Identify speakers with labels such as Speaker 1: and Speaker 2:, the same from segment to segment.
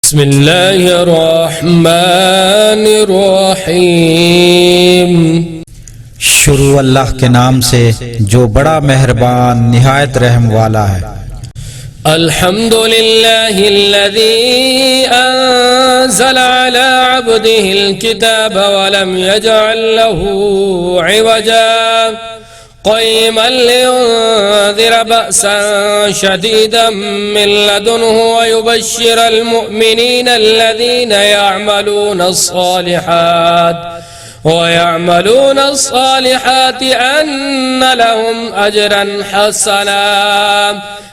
Speaker 1: بسم اللہ الرحمن الرحیم۔
Speaker 2: شروع اللہ کے نام سے جو بڑا مہربان نہایت رحم والا ہے۔
Speaker 1: الحمد للہ الذی انزل على عبده الكتاب ولم يجعل له عوجا قيما لينذر بأسا شديدا من لدنه ويبشر المؤمنين الذين يعملون الصالحات أن لهم أجرا حسنا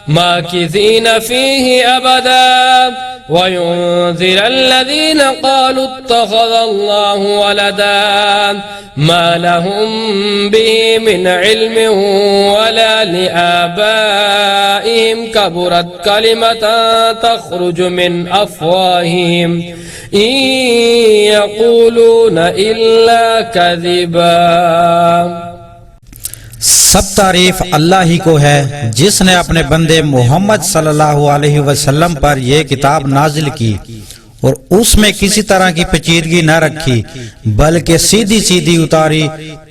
Speaker 1: ماكثين فيه أبدا وينذر الذين قالوا اتخذ الله ولدا ما لهم به من علم ولا لآبائهم كبرت كلمة تخرج من أفواههم إن يقولون إلا كذبا۔
Speaker 2: سب تعریف اللہ ہی کو ہے جس نے اپنے بندے محمد صلی اللہ علیہ وسلم پر یہ کتاب نازل کی اور اس میں کسی طرح کی پیچیدگی نہ رکھی بلکہ سیدھی سیدھی اتاری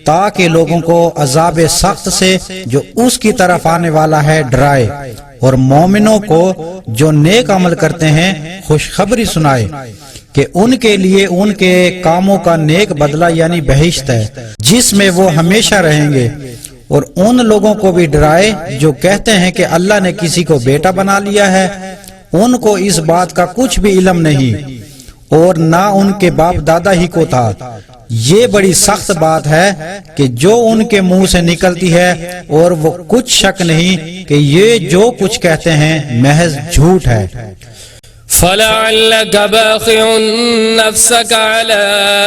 Speaker 2: تاکہ لوگوں کو عذاب سخت سے جو اس کی طرف آنے والا ہے ڈرائے، اور مومنوں کو جو نیک عمل کرتے ہیں خوشخبری سنائے کہ ان کے لیے ان کے کاموں کا نیک بدلہ یعنی بہشت ہے جس میں وہ ہمیشہ رہیں گے، اور ان لوگوں کو بھی ڈرائے جو کہتے ہیں کہ اللہ نے کسی کو بیٹا بنا لیا ہے، ان کو اس بات کا کچھ بھی علم نہیں اور نہ ان کے باپ دادا ہی کو تھا۔ یہ بڑی سخت بات ہے کہ جو ان کے منہ سے نکلتی ہے، اور وہ کچھ شک نہیں کہ یہ جو کچھ کہتے ہیں محض جھوٹ ہے۔
Speaker 1: فَلَعَلَّكَ بَاخِعٌ نَفْسَكَ عَلَىٰ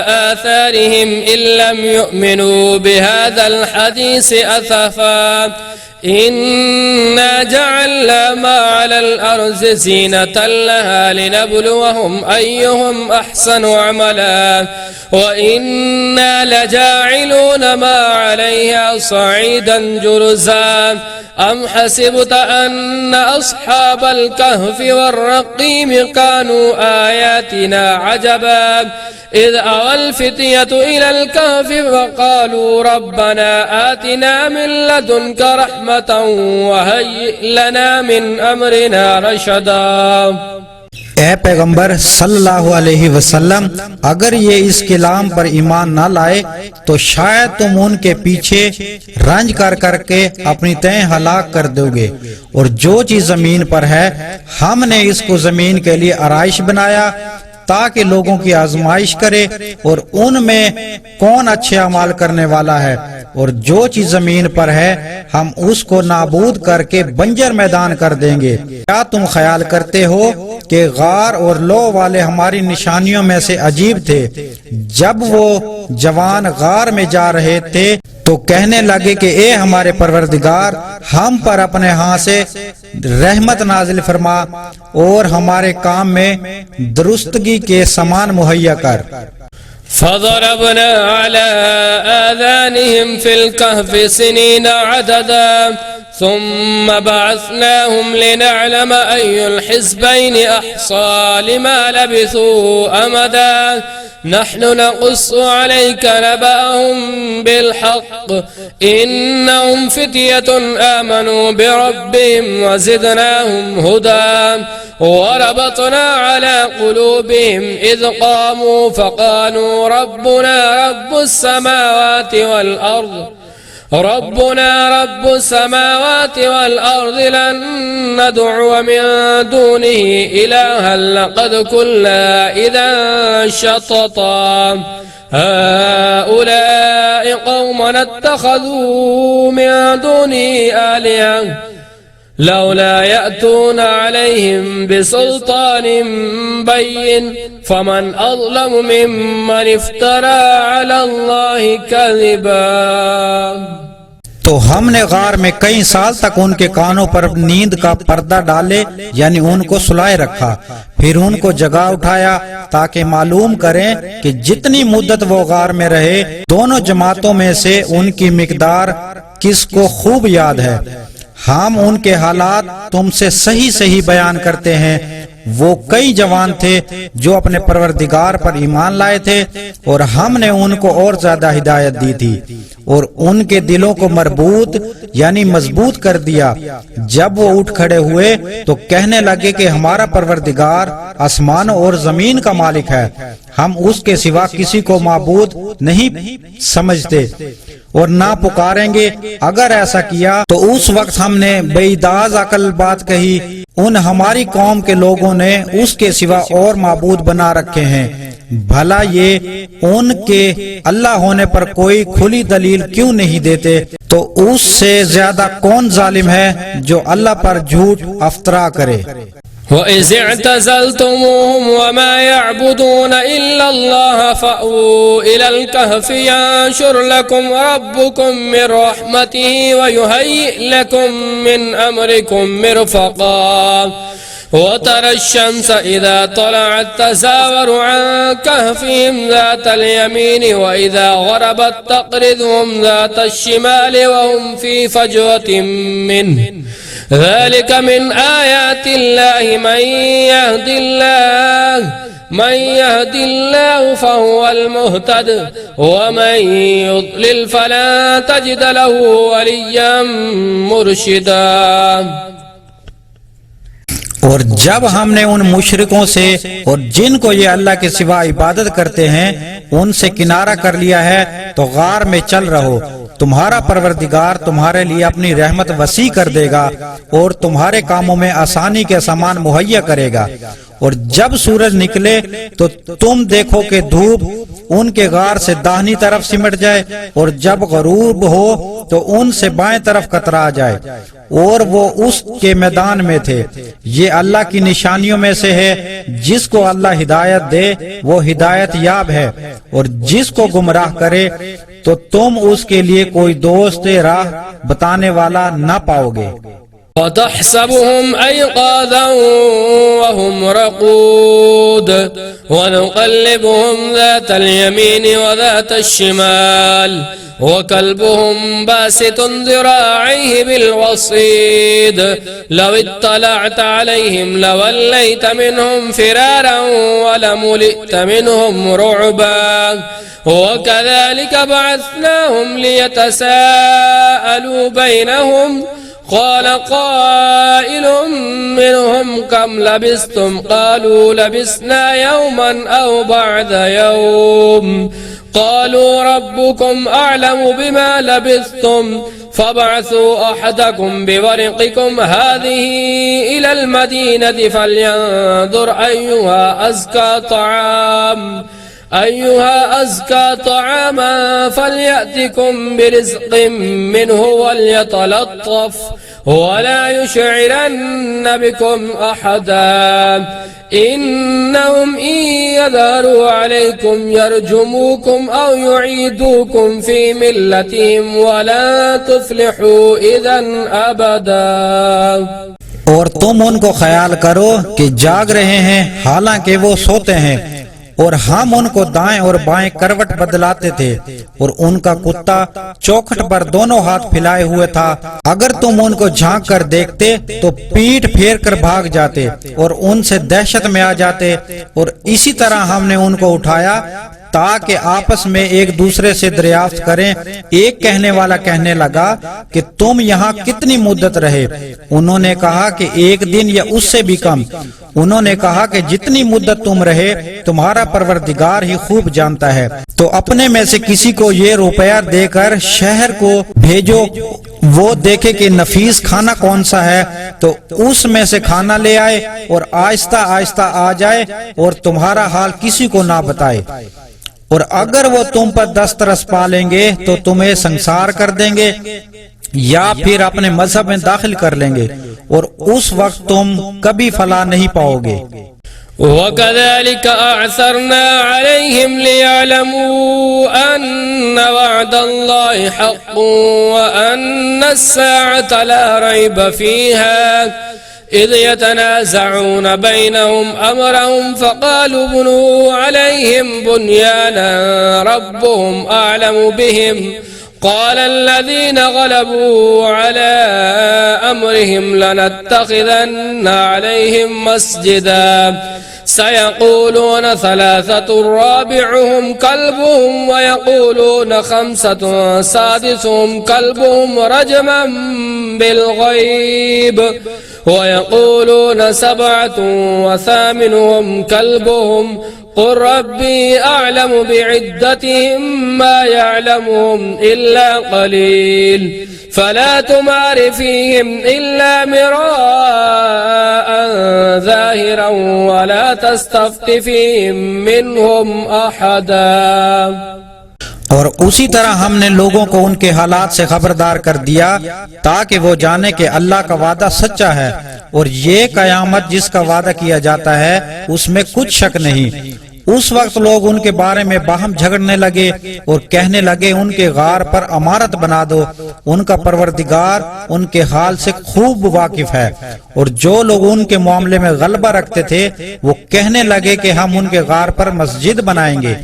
Speaker 1: آثَارِهِمْ إِن لَّمْ يُؤْمِنُوا بِهَٰذَا الْحَدِيثِ أَسَفًا إِنَّا جَعَلْنَا مَا عَلَى الْأَرْضِ زِينَةً لَّهَا لِنَبْلُوَهُمْ أَيُّهُمْ أَحْسَنُ عَمَلًا وَإِنَّا لَجَاعِلُونَ مَا عَلَيْهَا صَعِيدًا جُرُزًا أَمْ حَسِبْتَ أَنَّ أَصْحَابَ الْكَهْفِ وَالرَّقِيمِ كَانُوا آيَاتِنَا عَجَبًا إِذْ أَوَى الْفِتْيَةُ إِلَى الْكَهْفِ وَقَالُوا رَبَّنَا آتِنَا مِن لَّدُنكَ رَحْمَةً وَهَيِّئْ لَنَا مِنْ أَمْرِنَا رَشَدًا۔
Speaker 2: اے پیغمبر صلی اللہ علیہ وسلم، اگر یہ اس کلام پر ایمان نہ لائے تو شاید تم ان کے پیچھے رنج کر کر کے اپنی تہیں ہلاک کر دو گے، اور جو چیز زمین پر ہے ہم نے اس کو زمین کے لیے آرائش بنایا تاکہ لوگوں کی آزمائش کرے اور ان میں کون اچھے اعمال کرنے والا ہے، اور جو چیز زمین پر ہے ہم اس کو نابود کر کے بنجر میدان کر دیں گے۔ کیا تم خیال کرتے ہو کہ غار اور لو والے ہماری نشانیوں میں سے عجیب تھے؟ جب وہ جوان غار میں جا رہے تھے تو کہنے لگے کہ اے ہمارے پروردگار، ہم پر اپنے ہاں سے رحمت نازل فرما اور ہمارے کام میں درستگی کے سامان مہیا کر۔
Speaker 1: فضربنا على آذانهم في الكهف سنين عددا ثم بعثناهم لنعلم أي الحزبين أحصى لما لبثوا أمدا نحن نقص عليك نبأهم بالحق إنهم فتية آمنوا بربهم وزدناهم هدى وربطنا على قلوبهم إذ قاموا فقالوا ربنا رب السماوات والأرض لن ندعو من دونه إلها لقد كنا إذا شططا هؤلاء قومنا اتخذوا من دونه آلهة لولا يأتون عليهم بسلطان بين فمن أظلم ممن افترى على الله كذبا۔
Speaker 2: تو ہم نے غار میں کئی سال تک ان کے کانوں پر نیند کا پردہ ڈالے یعنی ان کو سلائے رکھا، پھر ان کو جگا اٹھایا تاکہ معلوم کریں کہ جتنی مدت وہ غار میں رہے دونوں جماعتوں میں سے ان کی مقدار کس کو خوب یاد ہے۔ ہم ان کے حالات تم سے صحیح صحیح بیان کرتے ہیں، وہ کئی جوان تھے جو اپنے پروردگار پر ایمان لائے تھے اور ہم نے ان کو اور زیادہ ہدایت دی تھی اور ان کے دلوں کو مربوط یعنی مضبوط کر دیا۔ جب وہ اٹھ کھڑے ہوئے تو کہنے لگے کہ ہمارا پروردگار آسمان اور زمین کا مالک ہے، ہم اس کے سوا کسی کو معبود نہیں سمجھتے اور نہ پکاریں گے۔ اگر ایسا کیا تو اس وقت ہم نے بے داز عقل بات کہی، ان ہماری قوم کے لوگوں نے اس کے سوا اور معبود بنا رکھے ہیں، بھلا یہ ان کے اللہ ہونے پر کوئی کھلی دلیل کیوں نہیں دیتے؟ تو اس سے زیادہ کون ظالم ہے جو اللہ پر جھوٹ افطرا کرے۔
Speaker 1: وَإِذِ اعْتَزَلْتُمُوهُمْ وَمَا يَعْبُدُونَ إِلَّا اللَّهَ فَأْوُوا إِلَى الْكَهْفِ يَنشُرْ لَكُمْ رَبُّكُمْ مِنْ رَحْمَتِهِ وَيُهَيِّئْ لَكُمْ مِنْ أَمْرِكُمْ مِرْفَقًا وَتَرَى الشَّمْسَ إِذَا طَلَعَتْ تَزَاوَرُ عَنْ كَهْفِهِمْ ذَاتَ الْيَمِينِ وَإِذَا غَرَبَتْ تَقْرِضُهُمْ ذَاتَ الشِّمَالِ وَهُمْ فِي فَجْوَةٍ مِّنْهُ ذلك من آيات الله من يهد الله فهو المهتد ومن يضلل فلا تجد له وليا مرشدا۔
Speaker 2: اور جب ہم نے ان مشرکوں سے اور جن کو یہ اللہ کے سوا عبادت کرتے ہیں ان سے کنارہ کر لیا ہے تو غار میں چل رہو، تمہارا پروردگار تمہارے لیے اپنی رحمت وسیع کر دے گا اور تمہارے کاموں میں آسانی کے سامان مہیا کرے گا۔ اور جب سورج نکلے تو تم دیکھو کہ دھوپ ان کے غار سے داہنی طرف سمٹ جائے اور جب غروب ہو تو ان سے بائیں طرف کترا جائے اور وہ اس کے میدان میں تھے۔ یہ اللہ کی نشانیوں میں سے ہے، جس کو اللہ ہدایت دے وہ ہدایت یاب ہے اور جس کو گمراہ کرے تو تم اس کے لیے کوئی دوست راہ بتانے والا نہ پاؤ گے۔
Speaker 1: وتحسبهم أيقاظا وهم رقود ونقلبهم ذات اليمين وذات الشمال وكلبهم باسط ذراعيه بالوصيد لو اطلعت عليهم لوليت منهم فرارا ولملئت منهم رعبا وكذلك بعثناهم ليتساءلوا بينهم قال قائل منهم كم لبثتم قالوا لبثنا يوما أو بعد يوم قالوا ربكم أعلم بما لبثتم فابعثوا أحدكم بورقكم هذه إلى المدينة فلينظر أيها أزكى طعاما فليأتكم برزق منه وليتلطف ولا يشعرن بكم أحدا إنهم إن يظهروا عليكم يرجموكم أو يعيدوكم في ملتهم ولا تفلحوا إذا أبدا۔
Speaker 2: اور تم ان کو خیال کرو کہ جاگ رہے ہیں حالانکہ وہ سوتے ہیں، اور ہم ان کو دائیں اور بائیں کروٹ بدلاتے تھے اور ان کا کتا چوکھٹ پر دونوں ہاتھ پھیلائے ہوئے تھا۔ اگر تم ان کو جھانک کر دیکھتے تو پیٹ پھیر کر بھاگ جاتے اور ان سے دہشت میں آ جاتے، اور اسی طرح ہم نے ان کو اٹھایا تاکہ آپس میں ایک دوسرے سے دریافت کریں۔ ایک کہنے والا کہنے لگا کہ تم یہاں کتنی مدت رہے؟ انہوں نے کہا کہ ایک دن یا اس سے بھی کم۔ انہوں نے کہا کہ جتنی مدت تم رہے تمہارا پروردگار ہی خوب جانتا ہے۔ تو اپنے میں سے کسی کو یہ روپیہ دے کر شہر کو بھیجو، وہ دیکھے کہ نفیس کھانا کون سا ہے تو اس میں سے کھانا لے آئے اور آہستہ آہستہ آ جائے اور تمہارا حال کسی کو نہ بتائے، اور اگر وہ تم پر دسترس پا لیں گے تو تمہیں سنسار کر دیں گے یا پھر اپنے مذہب میں داخل کر لیں گے، اور اس وقت تم کبھی فلاح نہیں پاؤ گے۔
Speaker 1: وَكَذَلِكَ أَعْثَرْنَا عَلَيْهِمْ لِيَعْلَمُوا أَنَّ وَعْدَ اللَّهِ حَقٌّ وَأَنَّ السَّاعَةَ لَا رَيْبَ فِيهَا إذ يتنازعون بينهم أمرهم فقالوا ابنوا عليهم بنيانا ربهم أعلم بهم قال الذين غلبوا على أمرهم لنتخذن عليهم مسجدا سيقولون ثلاثة رابعهم كلبهم ويقولون خمسة سادسهم كلبهم رجما بالغيب ويقولون سبعة وثامنهم كلبهم قل ربي أعلم بعدتهم ما يعلمهم إلا قليل فلا تمار فيهم إلا مراء ظاهرا ولا تستفت فيهم منهم أحدا۔
Speaker 2: اور اسی طرح ہم نے لوگوں کو ان کے حالات سے خبردار کر دیا تاکہ وہ جانے کہ اللہ کا وعدہ سچا ہے اور یہ قیامت جس کا وعدہ کیا جاتا ہے اس میں کچھ شک نہیں۔ اس وقت لوگ ان کے بارے میں باہم جھگڑنے لگے اور کہنے لگے ان کے غار پر عمارت بنا دو، ان کا پروردگار ان کے حال سے خوب واقف ہے۔ اور جو لوگ ان کے معاملے میں غلبہ رکھتے تھے وہ کہنے لگے کہ ہم ان کے غار پر مسجد بنائیں گے۔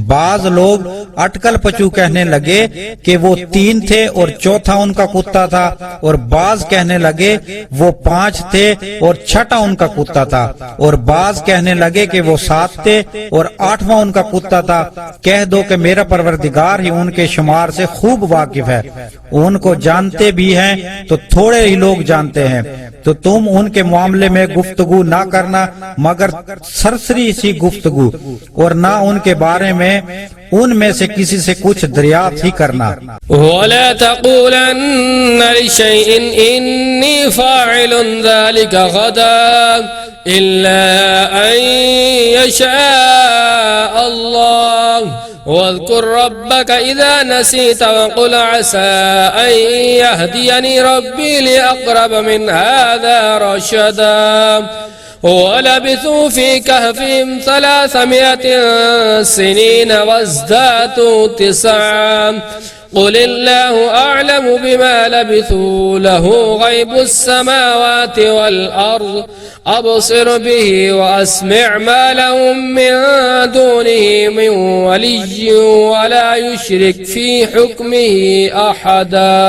Speaker 2: بعض لوگ اٹکل پچو کہنے لگے کہ وہ 3 تھے اور چوتھا ان کا کتا تھا، اور بعض کہنے لگے وہ 5 تھے اور چھٹا ان کا کتا تھا، اور بعض کہنے لگے کہ وہ 7 تھے اور 8واں ان کا کتا تھا۔ کہہ دو کہ میرا پروردگار ہی ان کے شمار سے خوب واقف ہے، ان کو جانتے بھی ہیں تو تھوڑے ہی لوگ جانتے ہیں۔ تو تم ان کے معاملے میں گفتگو نہ کرنا مگر سرسری سی گفتگو، اور نہ ان کے بارے میں ان میں سے کسی سے کچھ دریافت ہی کرنا۔
Speaker 1: وَلَا تَقُولَنَّ لِشَيْءٍ إِنِّي فَاعِلٌ ذَلِكَ غَدًا إِلَّا أَن يَشَاءَ اللَّهُ واذكر ربك إذا نسيت وقل عسى أن يهديني ربي لأقرب من هذا رشدا ولبثوا في كهفهم 300 سنين وازدادوا 9 قل الله أعلم بما لبثوا له غيب السماوات والأرض أبصر به وأسمع ما لهم من دونه من ولي ولا يشرك في حكمه أحدا۔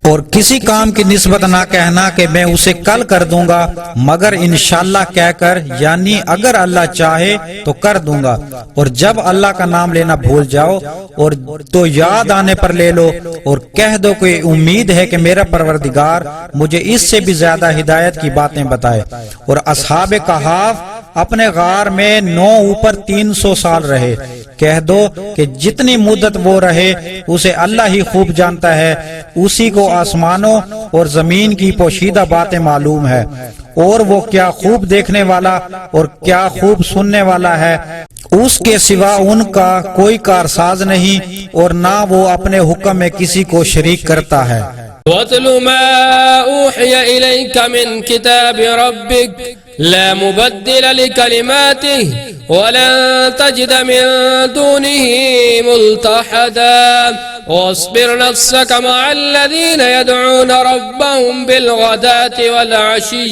Speaker 2: اور کسی کام کی نسبت نہ کہنا کہ میں اسے کل کر دوں گا مگر انشاءاللہ کہہ کر، یعنی اگر اللہ چاہے تو کر دوں گا، اور جب اللہ کا نام لینا بھول جاؤ اور تو یاد آنے پر لے لو، اور کہہ دو کہ امید ہے کہ میرا پروردگار مجھے اس سے بھی زیادہ ہدایت کی باتیں بتائے۔ اور اصحاب کہف اپنے غار میں 9 اوپر 300 سال رہے۔ کہہ دو کہ جتنی مدت وہ رہے اسے اللہ ہی خوب جانتا ہے، اسی کو آسمانوں اور زمین کی پوشیدہ باتیں معلوم ہے، اور وہ کیا خوب دیکھنے والا اور کیا خوب سننے والا ہے۔ اس کے سوا ان کا کوئی کارساز نہیں اور نہ وہ اپنے حکم میں کسی کو شریک کرتا ہے۔
Speaker 1: وَاتْلُ مَا أُوحِيَ إِلَيْكَ مِنْ كِتَابِ رَبِّكَ لا مبدل لكلماته ولن تجد من دونه ملتحدا واصبر نفسك مع الذين يدعون ربهم بالغداة والعشي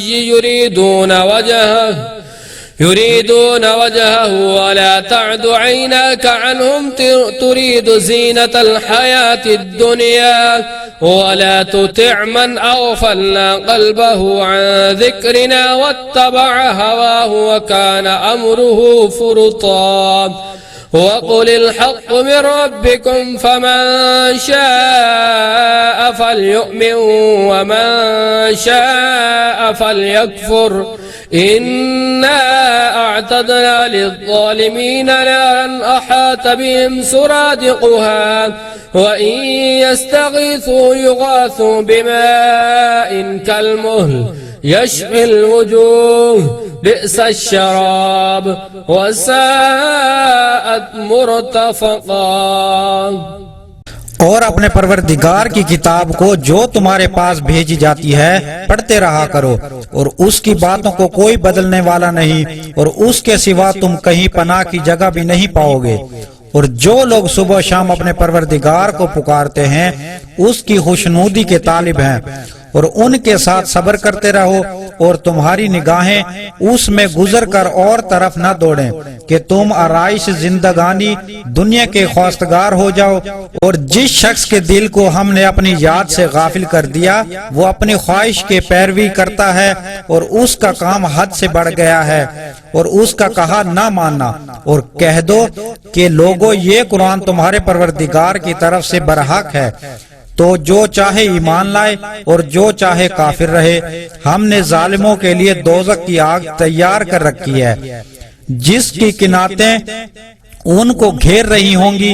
Speaker 1: يريدون وجهه ولا تعد عيناك عنهم تريد زينة الحياة الدنيا ولا تطع من أغفلنا قلبه عن ذكرنا واتبع هواه وكان أمره فرطا وقل الحق من ربكم فمن شاء فليؤمن ومن شاء فليكفر إنا أعتدنا للظالمين نارا أحاط بهم سرادقها وإن يستغيثوا يغاثوا بماء كالمهل يشفي الوجوه بئس الشراب وساءت مرتفقا۔
Speaker 2: اور اپنے پروردگار کی کتاب کو جو تمہارے پاس بھیجی جاتی ہے پڑھتے رہا کرو، اور اس کی باتوں کو کوئی بدلنے والا نہیں، اور اس کے سوا تم کہیں پناہ کی جگہ بھی نہیں پاؤ گے۔ اور جو لوگ صبح و شام اپنے پروردگار کو پکارتے ہیں اس کی خوشنودی کے طالب ہیں، اور ان کے ساتھ صبر کرتے رہو، اور تمہاری نگاہیں اس میں گزر کر اور طرف نہ دوڑیں کہ تم آرائش زندگانی دنیا کے خواستگار ہو جاؤ۔ اور جس شخص کے دل کو ہم نے اپنی یاد سے غافل کر دیا وہ اپنی خواہش کے پیروی کرتا ہے، اور اس کا کام حد سے بڑھ گیا ہے، اور اس کا کہا نہ ماننا۔ اور کہہ دو کہ لوگو یہ قرآن تمہارے پروردگار کی طرف سے برحق ہے، تو جو چاہے ایمان لائے اور جو چاہے کافر رہے۔ ہم نے ظالموں کے لیے دوزخ کی آگ تیار کر رکھی ہے جس کی کناتیں ان کو گھیر رہی ہوں گی،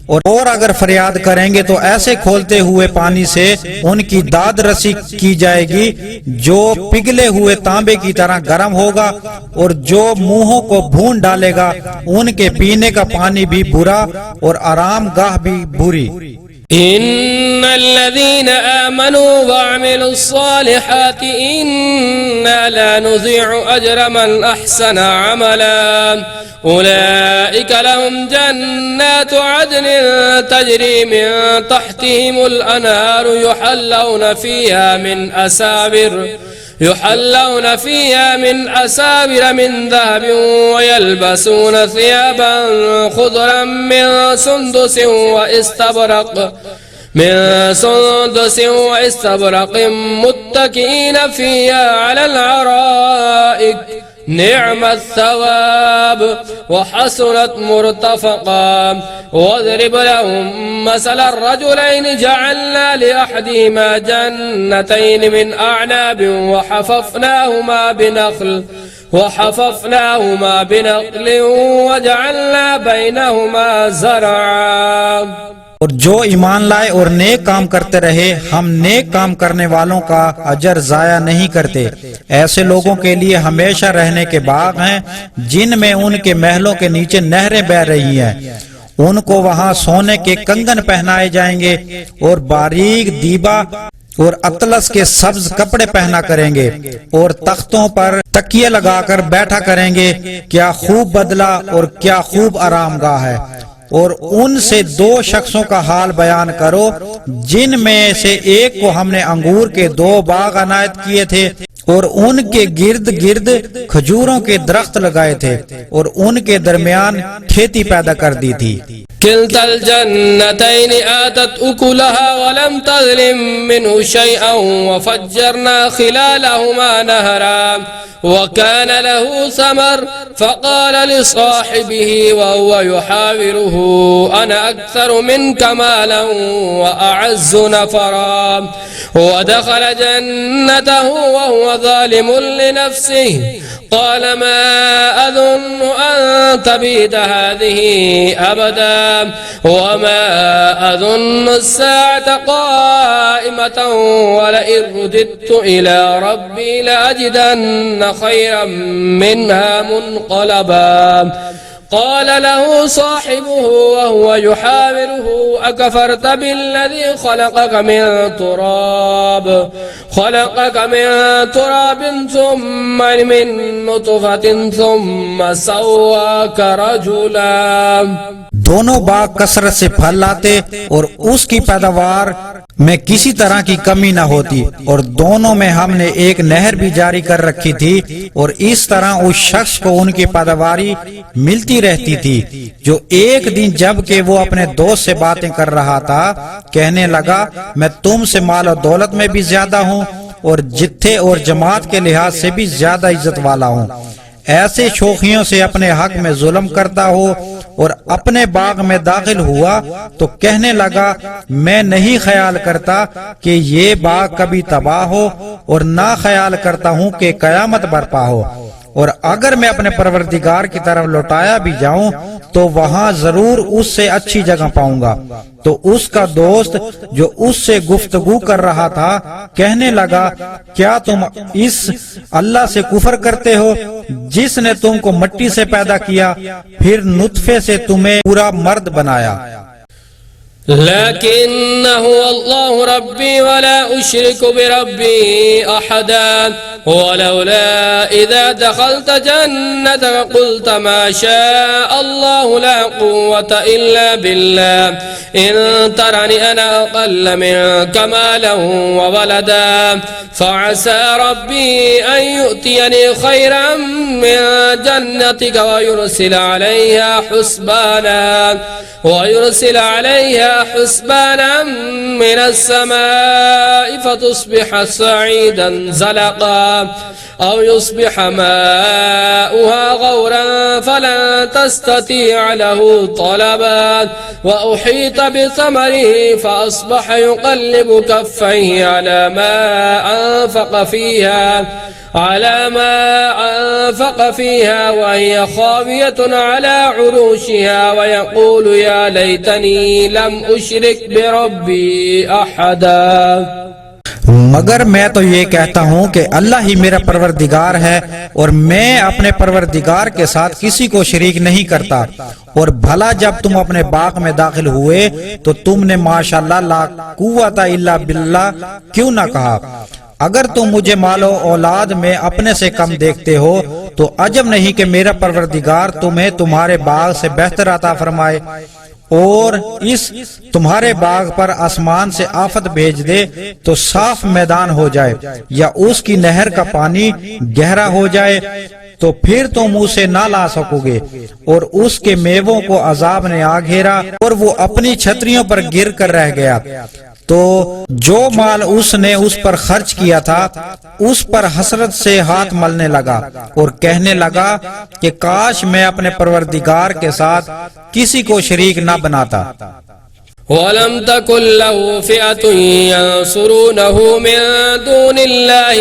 Speaker 2: اور اگر فریاد کریں گے تو ایسے کھولتے ہوئے پانی سے ان کی داد رسی کی جائے گی جو پگھلے ہوئے تانبے کی طرح گرم ہوگا، اور جو منہوں کو بھون ڈالے گا ان کے پینے کا پانی بھی برا اور آرام گاہ بھی بری۔
Speaker 1: إن الذين آمنوا وعملوا الصالحات إنا لا نضيع أجر من أحسن عملا أولئك لهم جنات عدن تجري من تحتهم الأنهار يحلون فيها من أساور من ذهب ويلبسون ثيابا خضرا من سندس واستبرق متكئين فيها على العرائك نعم الثواب وحسنت مرتفقا واضرب لهم مثل الرجلين جعلنا لأحدهما جنتين من أعناب وحففناهما بنخل وجعلنا بينهما زرعا۔
Speaker 2: اور جو ایمان لائے اور نیک کام کرتے رہے ہم نیک کام کرنے والوں کا اجر ضائع نہیں کرتے۔ ایسے لوگوں کے لیے ہمیشہ رہنے کے باغ ہیں جن میں ان کے محلوں کے نیچے نہریں بہہ رہی ہیں، ان کو وہاں سونے کے کنگن پہنائے جائیں گے اور باریک دیبا اور اطلس کے سبز کپڑے پہنا کریں گے، اور تختوں پر تکیے لگا کر بیٹھا کریں گے۔ کیا خوب بدلہ اور کیا خوب آرام گاہ ہے۔ اور ان سے دو شخصوں کا حال بیان کرو جن میں سے ایک کو ہم نے انگور کے 2 باغ عنایت کیے تھے اور ان کے گرد گرد کھجوروں کے درخت لگائے تھے اور ان کے درمیان کھیتی پیدا کر دی تھی۔
Speaker 1: كلتا الجنتين آتت أكلها ولم تظلم منه شيئا وفجرنا خلالهما نهرا وكان له ثمر فقال لصاحبه وهو يحاوره أنا أكثر منك مالا وأعز نفرا ودخل جنته وهو ظالم لنفسه قال ما أظن أن تبيد هذه أبدا وما أظن الساعة قائمة ولئن رددت إلى ربي لأجدن خيرا منها منقلبا قال له صاحبه وهو يحاوره أكفرت بالذي خلقك من تراب ثم من نطفة ثم سواك رجلا۔
Speaker 2: دونوں باغ کثرت سے پھل لاتے اور اس کی پیداوار میں کسی طرح کی کمی نہ ہوتی، اور دونوں میں ہم نے ایک نہر بھی جاری کر رکھی تھی، اور اس طرح اس شخص کو ان کی پیداواری ملتی رہتی تھی جو ایک دن جب کہ وہ اپنے دوست سے باتیں کر رہا تھا کہنے لگا میں تم سے مال و دولت میں بھی زیادہ ہوں اور جتھے اور جماعت کے لحاظ سے بھی زیادہ عزت والا ہوں۔ ایسے شوخیوں سے اپنے حق میں ظلم کرتا ہو اور اپنے باغ میں داخل ہوا تو کہنے لگا میں نہیں خیال کرتا کہ یہ باغ کبھی تباہ ہو اور نہ خیال کرتا ہوں کہ قیامت برپا ہو، اور اگر میں اپنے پروردگار کی طرف لوٹایا بھی جاؤں تو وہاں ضرور اس سے اچھی جگہ پاؤں گا۔ تو اس کا دوست جو اس سے گفتگو کر رہا تھا کہنے لگا کیا تم اس اللہ سے کفر کرتے ہو جس نے تم کو مٹی سے پیدا کیا پھر نطفے سے تمہیں پورا مرد بنایا۔
Speaker 1: لكنه الله ربي ولا أشرك بربي أحدا ولولا إذا دخلت جنتك قلت ما شاء الله لا قوة إلا بالله إن ترني أنا أقل منك مالا وولدا فعسى ربي أن يؤتيني خيرا من جنتك ويرسل عليها حسبانا من السماء فتصبح صعيدا زلقا أو يصبح ماؤها غورا فلن تستطيع له طلبا وأحيط بثمره فأصبح يقلب كفيه على ما أنفق فيها وهي خاوية على عروشها ويقول يا ليتني لم أشرك بربي أحدا
Speaker 2: مگر میں تو یہ کہتا ہوں کہ اللہ ہی میرا پروردگار ہے اور میں اپنے پروردگار کے ساتھ کسی کو شریک نہیں کرتا۔ اور بھلا جب تم اپنے باغ میں داخل ہوئے تو تم نے ماشاءاللہ لا قوت الا باللہ کیوں نہ کہا؟ اگر تم مجھے مال و اولاد میں اپنے سے کم دیکھتے ہو تو عجب نہیں کہ میرا پروردگار تمہیں تمہارے باغ سے بہتر عطا فرمائے اور اس تمہارے باغ پر آسمان سے آفت بھیج دے تو صاف میدان ہو جائے یا اس کی نہر کا پانی گہرا ہو جائے تو پھر تم اسے نہ لا سکو گے، اور اس کے میووں کو عذاب نے آ گھیرا اور وہ اپنی چھتریوں پر گر کر رہ گیا۔ تو جو مال اس نے اس پر خرچ کیا تھا اس پر حسرت سے ہاتھ ملنے لگا اور کہنے لگا کہ کاش میں اپنے پروردگار کے ساتھ کسی کو شریک نہ بناتا۔
Speaker 1: وَلَمْ تَكُنْ لَهُ فِئَةٌ يَنْصُرُونَهُ مِنْ دُونِ اللَّهِ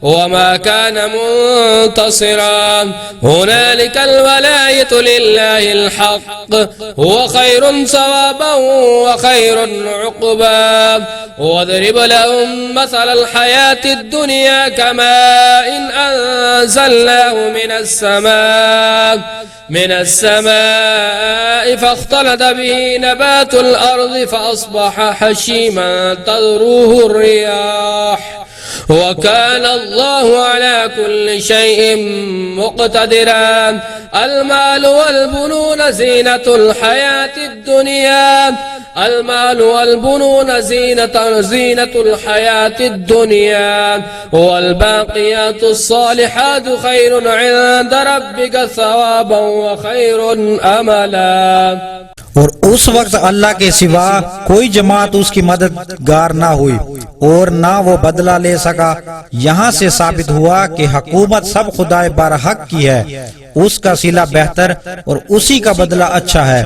Speaker 1: وما كان منتصرا هنالك الولاية لله الحق هو خير ثوابا وخير عقبا واضرب لهم مثل الحياة الدنيا كماء أنزلناه من السماء فاختلط به نبات الأرض فأصبح حشيما تذروه الرياح وكان الله على كل شيء مقتدرا المال والبنون زينة الحياة الدنيا والباقيات الصالحات خير عند ربك ثوابا وخير أملا۔
Speaker 2: اور اس وقت اللہ کے سوا کوئی جماعت اس کی مددگار نہ ہوئی اور نہ وہ بدلہ لے سکا۔ یہاں سے ثابت ہوا کہ حکومت سب خدائے برحق کی ہے، اس کا صلہ بہتر اور اسی کا بدلہ اچھا ہے۔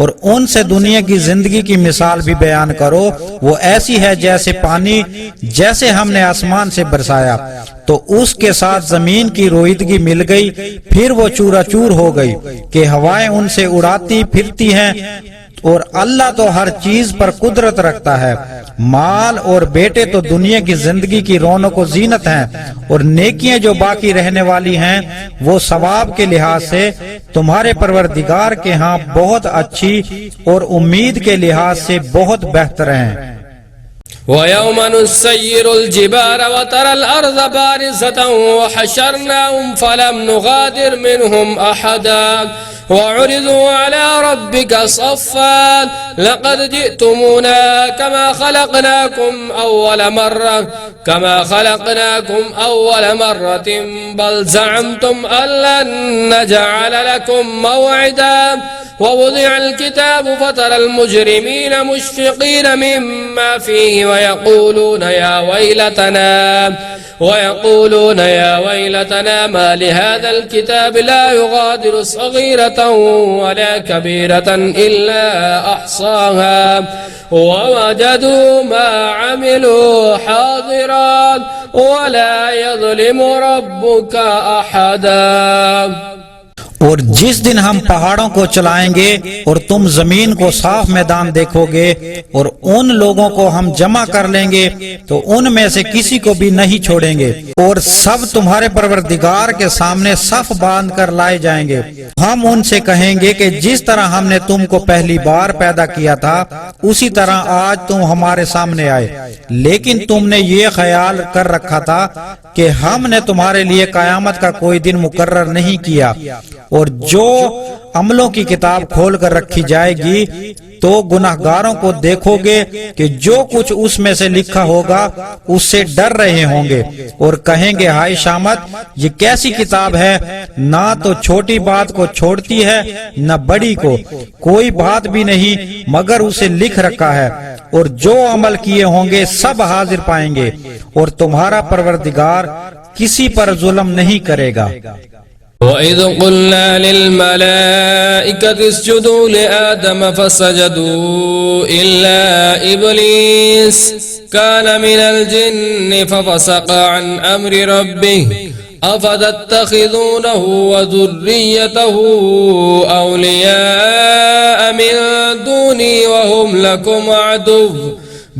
Speaker 2: اور ان سے دنیا کی زندگی کی مثال بھی بیان کرو، وہ ایسی ہے جیسے پانی جیسے ہم نے آسمان سے برسایا تو اس کے ساتھ زمین کی روئیدگی مل گئی، پھر وہ چورا چور ہو گئی کہ ہوائیں ان سے اڑاتی پھرتی ہیں۔ اور اللہ تو ہر چیز پر قدرت رکھتا ہے۔ مال اور بیٹے تو دنیا کی زندگی کی رونق و زینت ہیں، اور نیکیاں جو باقی رہنے والی ہیں وہ ثواب کے لحاظ سے تمہارے پروردگار کے ہاں بہت اچھی اور امید کے لحاظ سے بہت بہتر ہیں۔
Speaker 1: وَيَوْمَ نُسَيِّرُ الْجِبَالَ وَتَرَى الْأَرْضَ بَارِزَةً وَحَشَرْنَاهُمْ فَلَمْ نُغَادِرْ مِنْهُمْ أَحَدًا وَعُرِضُوا عَلَى رَبِّكَ صَفًّا لَقَدْ جِئْتُمُونَا كَمَا خَلَقْنَاكُمْ أَوَّلَ مَرَّةٍ بَلْ زَعَمْتُمْ أَن لَّن نَّجْعَلَ لَكُم موعدا ووضع الكتاب فترى المجرمين مشفقين مما فيه ويقولون يا ويلتنا ما لهذا الكتاب لا يغادر صغيرة ولا كبيرة إلا أحصاها ووجدوا ما عملوا حاضرا ولا يظلم ربك أحدا۔
Speaker 2: اور جس دن ہم پہاڑوں کو چلائیں گے اور تم زمین کو صاف میدان دیکھو گے اور ان لوگوں کو ہم جمع کر لیں گے تو ان میں سے کسی کو بھی نہیں چھوڑیں گے، اور سب تمہارے پروردگار کے سامنے صف باندھ کر لائے جائیں گے۔ ہم ان سے کہیں گے کہ جس طرح ہم نے تم کو پہلی بار پیدا کیا تھا اسی طرح آج تم ہمارے سامنے آئے، لیکن تم نے یہ خیال کر رکھا تھا کہ ہم نے تمہارے لیے قیامت کا کوئی دن مقرر نہیں کیا، اور جو عملوں کی کتاب کھول کر رکھی جائے گی تو گناہگاروں کو دیکھو گے کہ جو کچھ اس میں سے لکھا ہوگا اس سے ڈر رہے ہوں گے اور کہیں گے ہائے شامت، یہ کیسی کتاب ہے، نہ تو چھوٹی بات کو چھوڑتی ہے نہ بڑی کو، کوئی بات بھی نہیں مگر اسے لکھ رکھا ہے، اور جو عمل کیے ہوں گے سب حاضر پائیں گے، اور تمہارا پروردگار کسی پر ظلم نہیں کرے گا۔
Speaker 1: وَإِذْ قُلْنَا لِلْمَلَائِكَةِ اسْجُدُوا لِآدَمَ فَسَجَدُوا إِلَّا إِبْلِيسَ كَانَ مِنَ الْجِنِّ فَفَسَقَ عَنْ أَمْرِ رَبِّهِ أَفَتَتَّخِذُونَهُ وَذُرِّيَّتَهُ أَوْلِيَاءَ مِن دُونِي وَهُمْ لَكُمْ عَدُوٌّ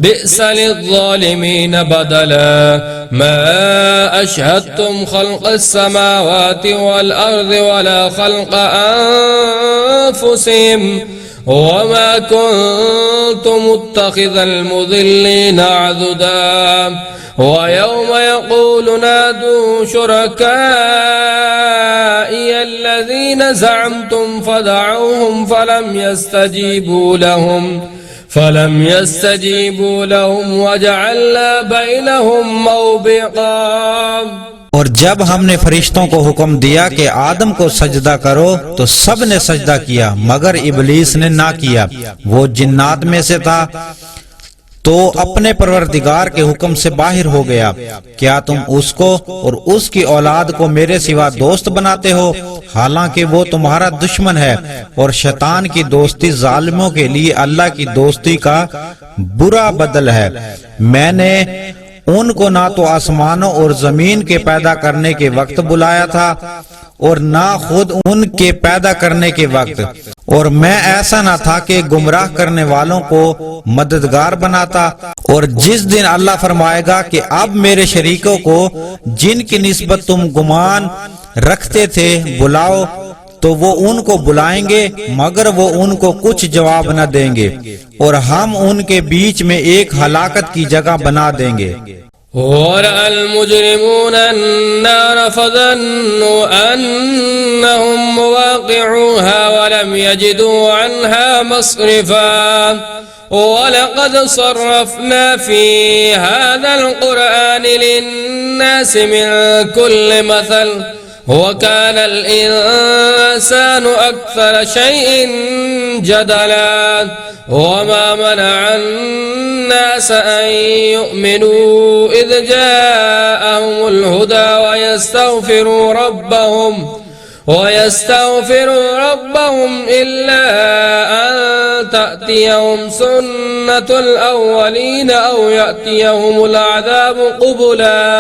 Speaker 1: بئس للظالمين بدلا ما أشهدتم خلق السماوات والأرض ولا خلق أنفسهم وما كنت متخذ المضلين عضدا ويوم يقول نادوا شركائي الذين زعمتم فدعوهم فلم يستجيبوا لهم وجعلنا بينهم موبقا۔
Speaker 2: اور جب ہم نے فرشتوں کو حکم دیا کہ آدم کو سجدہ کرو تو سب نے سجدہ کیا مگر ابلیس نے نہ کیا، وہ جنات میں سے تھا تو اپنے پروردگار کے حکم سے باہر ہو گیا۔ کیا تم اس کو اور اس کی اولاد کو میرے سوا دوست بناتے ہو، حالانکہ وہ تمہارا دشمن ہے، اور شیطان کی دوستی ظالموں کے لیے اللہ کی دوستی کا برا بدل ہے۔ میں نے ان کو نہ تو آسمانوں اور زمین کے پیدا کرنے کے وقت بلایا تھا اور نہ خود ان کے پیدا کرنے کے وقت، اور میں ایسا نہ تھا کہ گمراہ کرنے والوں کو مددگار بناتا۔ اور جس دن اللہ فرمائے گا کہ اب میرے شریکوں کو جن کی نسبت تم گمان رکھتے تھے بلاؤ، تو وہ ان کو بلائیں گے مگر وہ ان کو کچھ جواب نہ دیں گے، اور ہم ان کے بیچ میں ایک ہلاکت کی جگہ بنا دیں گے۔
Speaker 1: وَرَأَى الْمُجْرِمُونَ النَّارَ فَظَنُّوا أَنَّهُمْ مُوَاقِعُوهَا وَلَمْ يَجِدُوا عَنْهَا مَصْرِفًا وَلَقَدْ صَرَّفْنَا فِي هَذَا الْقُرْآنِ لِلنَّاسِ مِنْ كُلِّ مَثَلٍ وَكَانَ الْإِنسَانُ أَكْثَرَ شَيْءٍ جَدَلًا وَمَا مَنَعَ النَّاسَ أَن يُؤْمِنُوا إِذْ جَاءَهُمُ الْهُدَى وَيَسْتَغْفِرُوا رَبَّهُمْ إِلَّا أَن تَأْتِيَهُمْ سُنَّةُ الْأَوَّلِينَ أَوْ يَأْتِيَهُمُ الْعَذَابُ قُبُلًا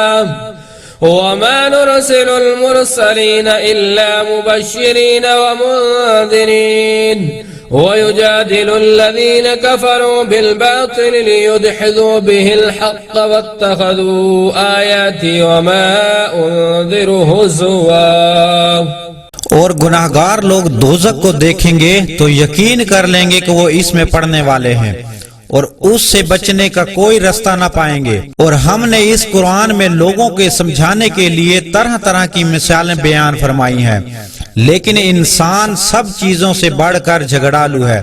Speaker 1: وَمَا نُرْسِلُ الْمُرْسَلِينَ إِلَّا مُبَشِّرِينَ وَمُنذِرِينَ وَيُجَادِلُ الَّذِينَ كَفَرُوا بِالْبَاطِلِ لِيُدْحِضُوا بِهِ الْحَقَّ وَاتَّخَذُوا آيَاتِي وَمَا أُنذِرُوا هُزُوًا۔
Speaker 2: اور گناہگار لوگ دوزخ کو دیکھیں گے تو یقین کر لیں گے کہ وہ اس میں پڑنے والے ہیں اور اس سے بچنے کا کوئی رستہ نہ پائیں گے۔ اور ہم نے اس قرآن میں لوگوں کے سمجھانے کے لیے طرح طرح کی مثالیں بیان فرمائی ہیں، لیکن انسان سب چیزوں سے بڑھ کر جھگڑالو ہے،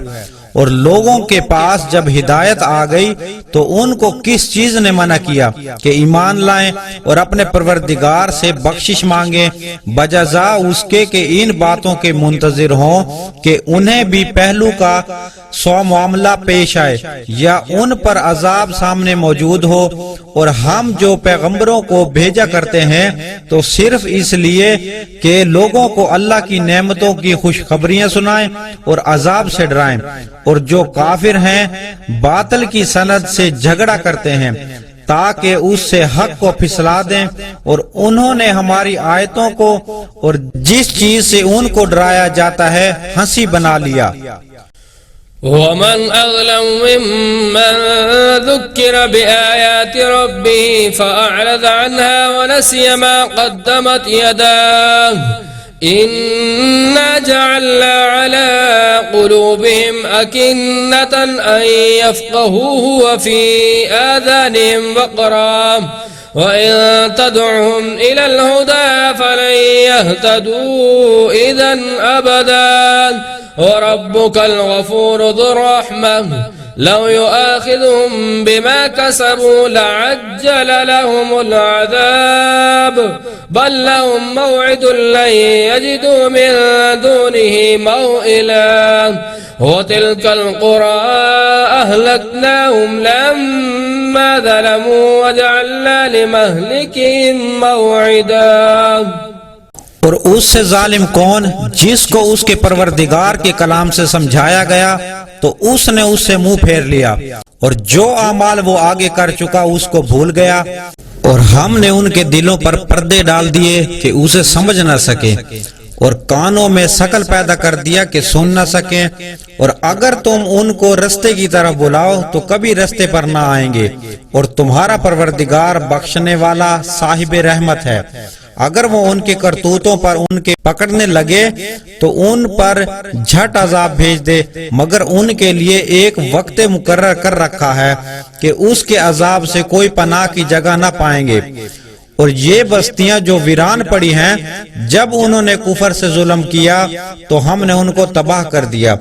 Speaker 2: اور لوگوں کے پاس جب ہدایت آ گئی تو ان کو کس چیز نے منع کیا کہ ایمان لائیں اور اپنے پروردگار سے بخشش مانگیں، بجزا اس کے کہ ان باتوں کے منتظر ہوں کہ انہیں بھی پہلو کا سو معاملہ پیش آئے یا ان پر عذاب سامنے موجود ہو۔ اور ہم جو پیغمبروں کو بھیجا کرتے ہیں تو صرف اس لیے کہ لوگوں کو اللہ کی نعمتوں کی خوشخبریاں سنائیں اور عذاب سے ڈرائیں، اور جو کافر ہیں باطل کی سند سے جھگڑا کرتے ہیں، تاکہ اس سے حق کو پھسلا دیں، اور انہوں نے ہماری آیتوں کو اور جس چیز سے ان کو ڈرایا جاتا ہے ہنسی بنا لیا۔
Speaker 1: ومن أظلم ممن ذكر بآيات ربه فأعرض عنها ونسي ما قدمت يداه إنا جعلنا على قلوبهم أكنة أن يفقهوه وفي آذانهم وقرا وإن تدعهم إلى الهدى فلن يهتدوا إذا أبدا وربك الغفور ذو الرحمة لو يؤاخذهم بما كسبوا لعجل لهم العذاب بل لهم موعد لن يجدوا من دونه موئلا وتلك القرى أهلكناهم لما ظلموا وجعلنا لمهلكهم موعدا۔
Speaker 2: اور اس سے ظالم کون جس کو اس کے پروردگار کے کلام سے سمجھایا گیا تو اس نے اس سے منہ پھیر لیا، اور جو اعمال وہ آگے کر چکا اس کو بھول گیا، اور ہم نے ان کے دلوں پر پردے ڈال دیے کہ اسے سمجھ نہ سکے، اور کانوں میں شکل پیدا کر دیا کہ سن نہ سکیں، اور اگر تم ان کو رستے کی طرف بلاؤ تو کبھی رستے پر نہ آئیں گے، اور تمہارا پروردگار بخشنے والا صاحب رحمت ہے۔ اگر وہ ان کے کرتوتوں پر ان کے پکڑنے لگے تو ان پر جھٹ عذاب بھیج دے، مگر ان کے لیے ایک وقت مقرر کر رکھا ہے کہ اس کے عذاب سے کوئی پناہ کی جگہ نہ پائیں گے۔ اور یہ بستیاں جو ویران پڑی ہیں، جب انہوں نے کفر سے ظلم کیا تو ہم نے ان کو تباہ کر دیا،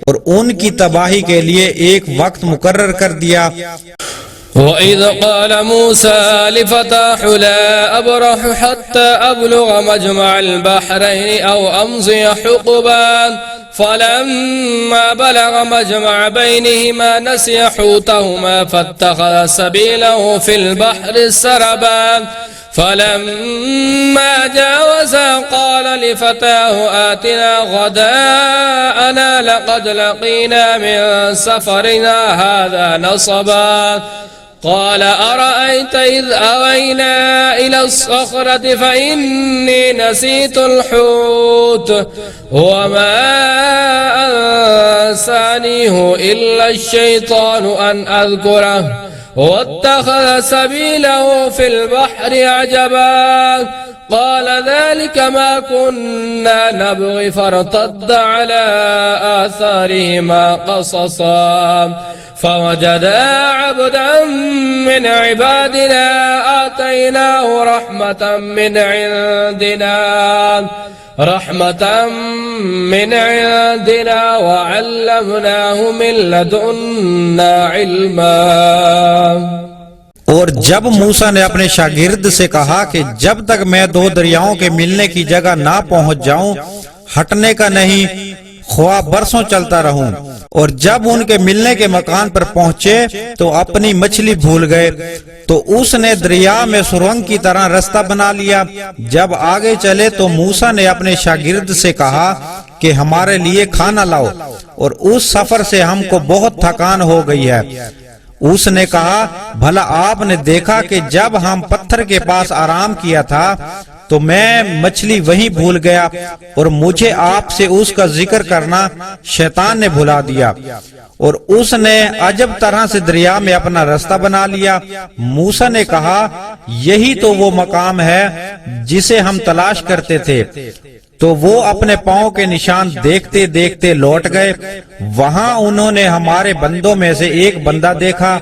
Speaker 2: اور ان کی تباہی کے لیے ایک وقت مقرر کر دیا۔
Speaker 1: وَإِذْ قَالَ مُوسَى لِفَتَاهُ لَا أَبْرَحُ حَتَّى أَبْلُغَ مَجْمَعَ الْبَحْرَيْنِ أَوْ أَمْضِيَ حُقُبًا فَلَمَّا بَلَغَ مَجْمَعَ بَيْنِهِمَا نَسِيَ حُوتَهُمَا فَاتَّخَذَ سَبِيلَهُ فِي الْبَحْرِ سَرَبًا فَلَمَّا جَاوَزَا قَالَ لِفَتَاهُ آتِنَا غَدَاءَنَا لَقَدْ لَقِينَا مِنْ سَفَرِنَا هَذَا نَصَبًا قال أرأيت إذ أوينا إلى الصخرة فإني نسيت الحوت وما أنسانيه إلا الشيطان أن أذكره واتخذ سبيله في البحر عجبا قال ذلك ما كنا نبغي فارتد على آثارهما قصصا فوجدا عبدا من عبادنا آتيناه رحمة من عندنا وعلمناه من لدنا علما۔
Speaker 2: اور جب موسیٰ نے اپنے شاگرد سے کہا کہ جب تک میں دو دریاؤں کے ملنے کی جگہ نہ پہنچ جاؤں ہٹنے کا نہیں، خواہ برسوں چلتا رہوں، اور جب ان کے ملنے کے مکان پر پہنچے تو اپنی مچھلی بھول گئے تو اس نے دریا میں سرنگ کی طرح رستہ بنا لیا۔ جب آگے چلے تو موسیٰ نے اپنے شاگرد سے کہا کہ ہمارے لیے کھانا لاؤ، اور اس سفر سے ہم کو بہت تھکان ہو گئی ہے۔ اس نے کہا بھلا آپ نے دیکھا کہ جب ہم پتھر کے پاس آرام کیا تھا تو میں مچھلی وہیں بھول گیا، اور مجھے آپ سے اس کا ذکر کرنا شیطان نے بھلا دیا، اور اس نے عجب طرح سے دریا میں اپنا رستہ بنا لیا۔ موسیٰ نے کہا یہی تو وہ مقام ہے جسے ہم تلاش کرتے تھے، تو وہ اپنے پاؤں کے نشان دیکھتے دیکھتے لوٹ گئے۔ وہاں انہوں نے ہمارے بندوں میں سے ایک بندہ دیکھا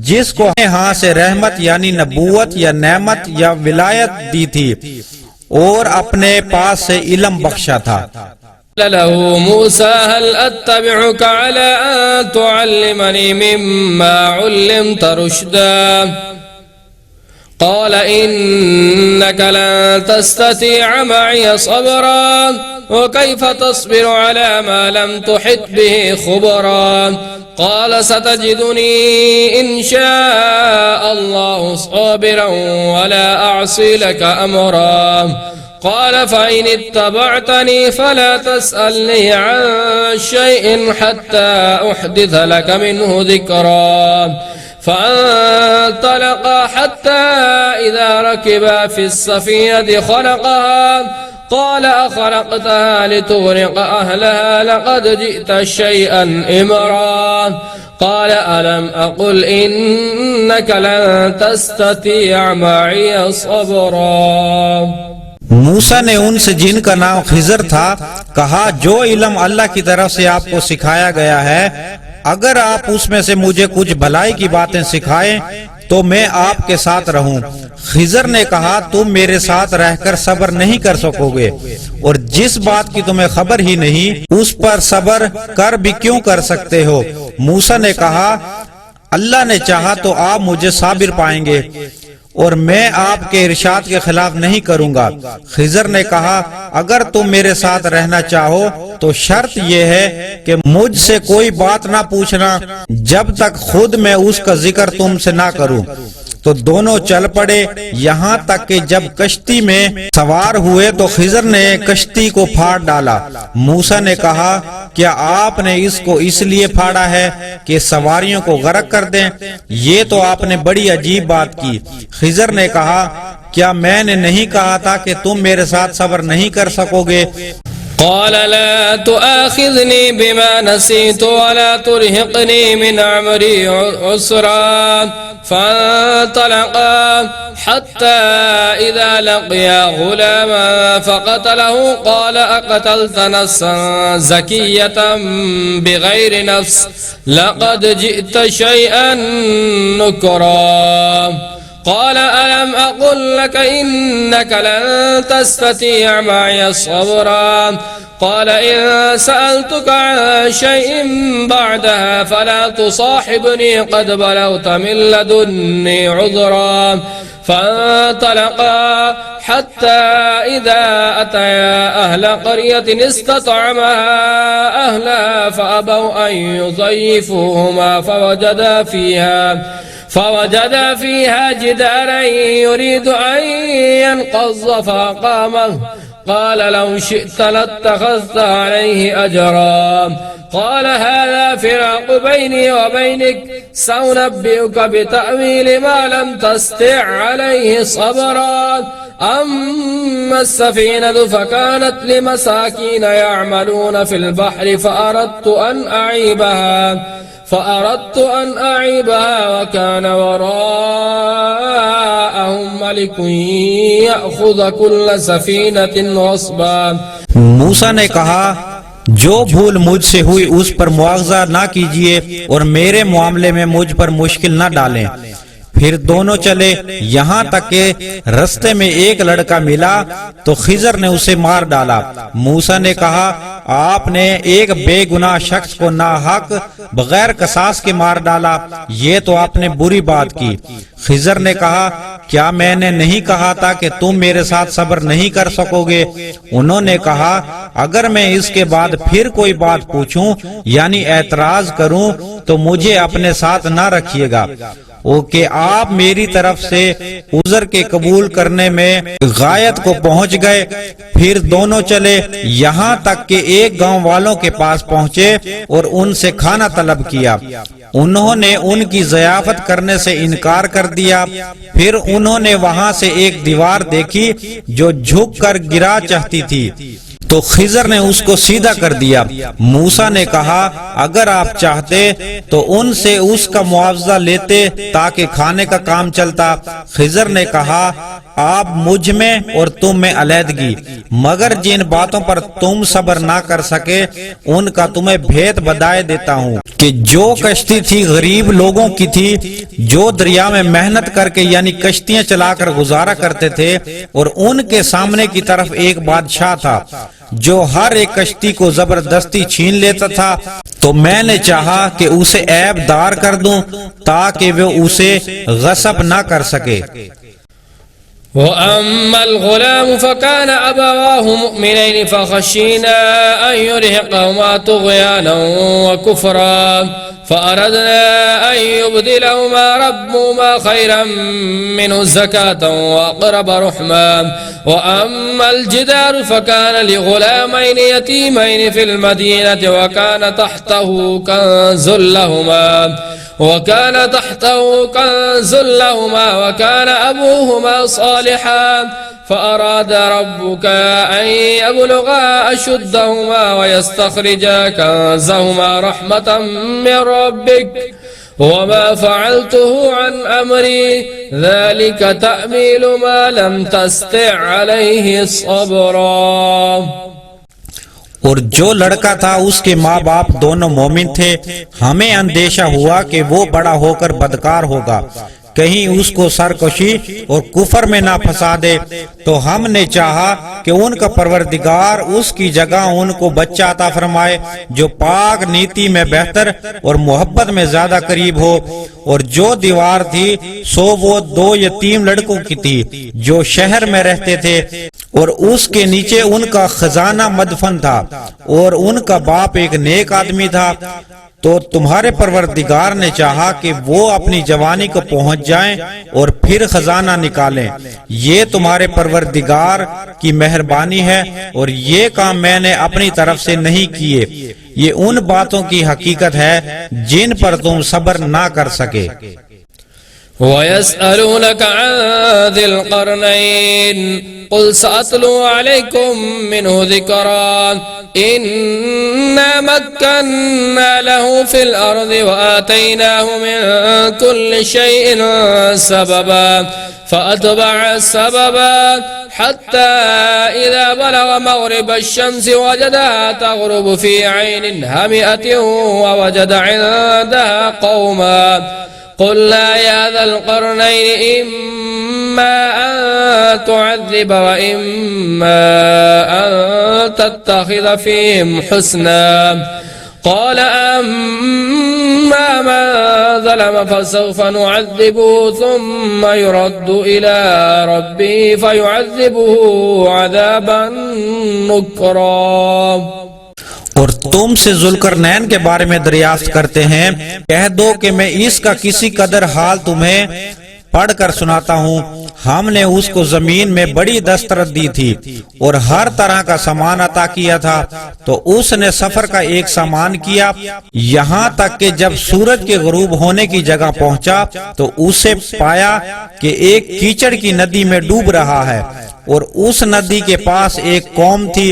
Speaker 2: جس کو ہاں سے رحمت یعنی نبوت یا نعمت یا ولایت دی تھی، اور اپنے پاس سے علم بخشا تھا۔
Speaker 1: له موسى هل أتبعك على أن تعلمني مما علمت رشدا قال إنك لن تستطيع معي صبرا وكيف تصبر على ما لم تحط به خبرا قال ستجدني إن شاء الله صابرا ولا أعصي لك أمرا قال فإن اتبعتني فلا تسألني عن شيء حتى أحدث لك منه ذكرا فانطلقا حتى إذا ركبا في السفينة خرقها قال أخرقتها لتغرق أهلها لقد جئت شيئا إمرا قال ألم أقل إنك لن تستطيع معي صبرا۔
Speaker 2: موسیٰ نے ان سے جن کا نام خضر تھا کہا جو علم اللہ کی طرف سے آپ کو سکھایا گیا ہے اگر آپ اس میں سے مجھے کچھ بھلائی کی باتیں سکھائیں تو میں آپ کے ساتھ رہوں۔ خضر نے کہا تم میرے ساتھ رہ کر صبر نہیں کر سکو گے اور جس بات کی تمہیں خبر ہی نہیں اس پر صبر کر بھی کیوں کر سکتے ہو؟ موسیٰ نے کہا اللہ نے چاہا تو آپ مجھے صابر پائیں گے اور میں آپ کے ارشاد کے خلاف نہیں کروں گا۔ خضر نے کہا اگر تم میرے ساتھ رہنا چاہو تو شرط یہ ہے کہ مجھ سے کوئی بات نہ پوچھنا جب تک خود میں اس کا ذکر تم سے نہ کروں۔ تو دونوں چل پڑے یہاں تک کہ جب کشتی میں سوار ہوئے تو خضر نے کشتی کو پھاڑ ڈالا۔ موسیٰ نے کہا کیا آپ نے اس کو اس لیے پھاڑا ہے کہ سواریوں کو غرق کر دیں؟ یہ تو آپ نے بڑی عجیب بات کی۔ خضر نے کہا کیا میں نے نہیں کہا تھا کہ تم میرے ساتھ صبر نہیں کر سکو گے؟
Speaker 1: قال لا تؤاخذني بما نسيت ولا ترهقني من أمري عسرا فانطلقا حتى إذا لقيا غلاما فقتله قال أقتلت نفسا زكية بغير نفس لقد جئت شيئا نكرا قال ألم أقل لك إنك لن تستطيع معي صبرا قال إن سألتك عن شيء بعدها فلا تصاحبني قد بلغت من لدني عذرا فانطلقا حتى إذا أتيا أهل قرية استطعما أهلها فأبوا أن يضيفوهما فوجدا فيها جدارا يريد أن ينقض فأقامه قال لو شئت لاتخذت عليه أجرا قال هذا فراق بيني وبينك سأنبئك بتأويل ما لم تستطع عليه صبرا أما السفينة فكانت لمساكين يعملون في البحر فأردت أن أعيبها وكان وراءهم ملك يأخذ كل سفينة غصبا۔
Speaker 2: موسیٰ نے کہا جو بھول مجھ سے ہوئی اس پر مواخذہ نہ کیجیے اور میرے معاملے میں مجھ پر مشکل نہ ڈالیں۔ پھر دونوں چلے یہاں تک کہ رستے میں ایک لڑکا ملا تو خضر نے اسے مار ڈالا۔ موسیٰ نے کہا آپ نے ایک بے گناہ شخص کو ناحق بغیر قصاص کے مار ڈالا، یہ تو آپ نے بری بات کی۔ خضر نے کہا کیا میں نے نہیں کہا تھا کہ تم میرے ساتھ صبر نہیں کر سکو گے؟ انہوں نے کہا اگر میں اس کے بعد پھر کوئی بات پوچھوں یعنی اعتراض کروں تو مجھے اپنے ساتھ نہ رکھیے گا۔ کہ آپ میری طرف سے عذر کے قبول کرنے میں غایت کو پہنچ گئے۔ پھر دونوں چلے یہاں تک کہ ایک گاؤں والوں کے پاس پہنچے اور ان سے کھانا طلب کیا۔ انہوں نے ان کی ضیافت کرنے سے انکار کر دیا۔ پھر انہوں نے وہاں سے ایک دیوار دیکھی جو جھک کر گرا چاہتی تھی تو خضر نے اس کو سیدھا کر دیا۔ موسیٰ نے کہا اگر آپ چاہتے تو ان سے اس کا معاوضہ لیتے تاکہ کھانے کا کام چلتا۔ خضر نے کہا آپ مجھ میں اور تم میں علیحدگی، مگر جن باتوں پر تم صبر نہ کر سکے ان کا تمہیں بھید بتائے دیتا ہوں کہ جو کشتی تھی غریب لوگوں کی تھی جو دریا میں محنت کر کے یعنی کشتیاں چلا کر گزارا کرتے تھے، اور ان کے سامنے کی طرف ایک بادشاہ تھا جو ہر ایک کشتی کو زبردستی چھین لیتا تھا۔ تو میں نے چاہا کہ اسے عیب دار کر دوں تاکہ وہ اسے غصب نہ کر سکے۔
Speaker 1: وأما الغلام فكان أبواه مؤمنين فخشينا أن يرهقهما طغيانا وكفرا فأردنا أن يبدلهما ربهما خيرا منه زكاة وأقرب رحما وأما الجدار فكان لغلامين يتيمين في المدينة وكان تحته كنز لهما وكان تحته كنز لهما وكان أبوهما صالحا فأراد ربك أن يبلغا أشدهما ويستخرجا كنزهما رحمة من ربك وما فعلته عن أمري ذلك تأويل ما لم تستطع عليه صبرا.
Speaker 2: اور جو لڑکا تھا اس کے ماں باپ دونوں مومن تھے. ہمیں اندیشہ ہوا کہ وہ بڑا ہو کر بدکار ہوگا، کہیں اس کو سرکشی اور کفر میں نہ پھنسا دے، تو ہم نے چاہا کہ ان کا پروردگار اس کی جگہ ان کو بچہ عطا فرمائے جو پاک نیتی میں بہتر اور محبت میں زیادہ قریب ہو. اور جو دیوار تھی سو وہ 2 یتیم لڑکوں کی تھی جو شہر میں رہتے تھے، اور اس کے نیچے ان کا خزانہ مدفن تھا، اور ان کا باپ ایک نیک آدمی تھا. تو تمہارے پروردگار نے چاہا کہ وہ اپنی جوانی کو پہنچ جائیں اور پھر خزانہ نکالیں. یہ تمہارے پروردگار کی مہربانی ہے، اور یہ کام میں نے اپنی طرف سے نہیں کیے. یہ ان باتوں کی حقیقت ہے جن پر تم صبر نہ کر سکے.
Speaker 1: ويسألونك عن ذي القرنين قل سأتلو عليكم منه ذكرا إنا مكنا له في الأرض وآتيناه من كل شيء سببا فأتبع السببا حتى إذا بلغ مغرب الشمس وجدها تغرب في عين هامئة ووجد عندها قوما قلنا يا ذا القرنين إما أن تعذب وإما أن تتخذ فيهم حسنا قال أما من ظلم فسوف نعذبه ثم يرد إلى ربه فيعذبه عذابا نكرا.
Speaker 2: اور تم سے ذوالقرنین کے بارے میں دریافت کرتے ہیں، کہہ دو کہ میں اس کا کسی قدر حال تمہیں پڑھ کر سناتا ہوں. ہم نے اس کو زمین میں بڑی دسترس دی تھی اور ہر طرح کا سامان عطا کیا تھا، تو اس نے سفر کا ایک سامان کیا یہاں تک کہ جب سورج کے غروب ہونے کی جگہ پہنچا تو اسے پایا کہ ایک کیچڑ کی ندی میں ڈوب رہا ہے، اور اس ندی کے پاس ایک قوم تھی.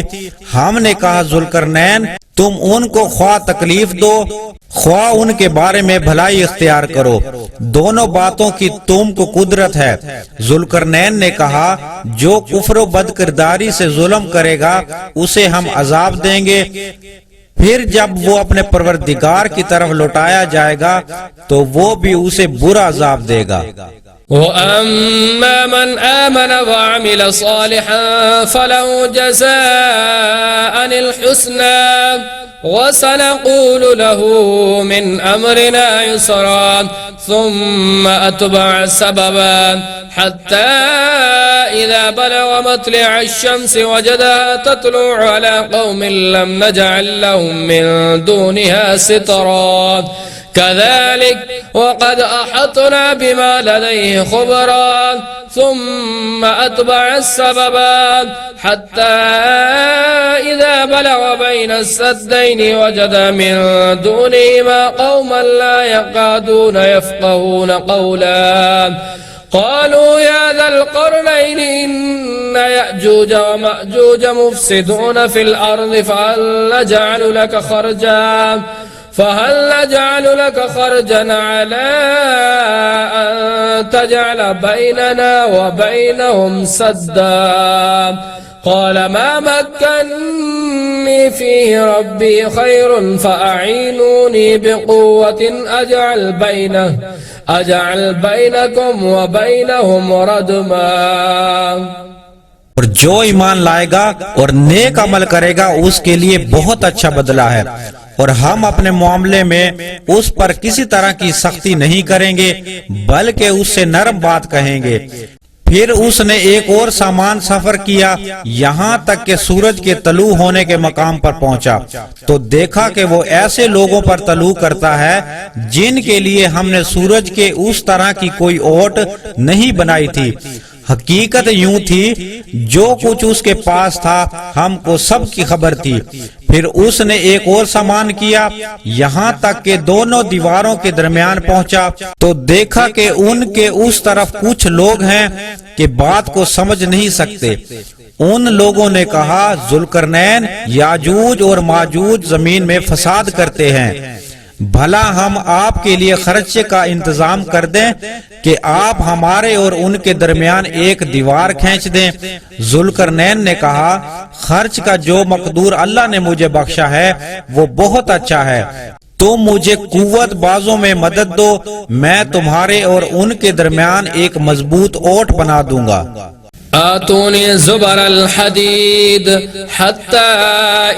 Speaker 2: ہم نے کہا ذوالقرنین تم ان کو خواہ تکلیف دو خواہ ان کے بارے میں بھلائی اختیار کرو، دونوں باتوں کی تم کو قدرت ہے. ذوالقرنین نے کہا جو کفر و بد کرداری سے ظلم کرے گا اسے ہم عذاب دیں گے، پھر جب وہ اپنے پروردگار کی طرف لوٹایا جائے گا تو وہ بھی اسے برا عذاب دے گا.
Speaker 1: وَأَمَّا مَنْ آمَنَ وَعَمِلَ صَالِحًا فَلَهُ جَزَاءً الْحُسْنَى وَسَنَقُولُ لَهُ مِنْ أَمْرِنَا يُسْرًا ثُمَّ أَتْبَعَ سَبَبًا حَتَّى إِذَا بَلَغَ مَطْلِعَ الشَّمْسِ وَجَدَهَا تَطْلُعُ عَلَى قَوْمٍ لَمْ نَجْعَلْ لَهُم مِّن دُونِهَا سِتْرًا كذلك وقد أحطنا بما لديه خبرا ثم أتبع السببا حتى إذا بلغ بين السدين وجد من دونهما قوما لا يكادون يفقهون قولا قالوا يا ذا القرنين إن يأجوج ومأجوج مفسدون في الأرض فهل نجعل لك خرجا على أن تجعل بيننا وبينهم سدا قال ما مكنني فيه ربي خير فأعينوني بقوة أجعل بينكم وبينهم ردما.
Speaker 2: اور جو ایمان لائے گا اور نیک عمل کرے گا اس کے لیے بہت اچھا بدلہ ہے، اور ہم اپنے معاملے میں اس پر کسی طرح کی سختی نہیں کریں گے بلکہ اس سے نرم بات کہیں گے. پھر اس نے ایک اور سامان سفر کیا یہاں تک کہ سورج کے طلوع ہونے کے مقام پر پہنچا تو دیکھا کہ وہ ایسے لوگوں پر طلوع کرتا ہے جن کے لیے ہم نے سورج کے اس طرح کی کوئی اوٹ نہیں بنائی تھی. حقیقت یوں تھی جو کچھ اس کے پاس تھا ہم کو سب کی خبر تھی۔ پھر اس نے ایک اور سامان کیا، یہاں تک کہ دونوں دیواروں کے درمیان پہنچا تو دیکھا کہ ان کے اس طرف کچھ لوگ ہیں کہ بات کو سمجھ نہیں سکتے۔ ان لوگوں نے کہا ذوالقرنین یاجوج اور ماجوج زمین میں فساد کرتے ہیں، بھلا ہم آپ کے لیے خرچے کا انتظام کر دیں کہ آپ ہمارے اور ان کے درمیان ایک دیوار کھینچ دیں۔ ذوالقرنین نے کہا خرچ کا جو مقدور اللہ نے مجھے بخشا ہے وہ بہت اچھا ہے، تم مجھے قوت بازوں میں مدد دو، میں تمہارے اور ان کے درمیان ایک مضبوط اوٹ بنا دوں گا۔
Speaker 1: آتوني زبر الحديد حتى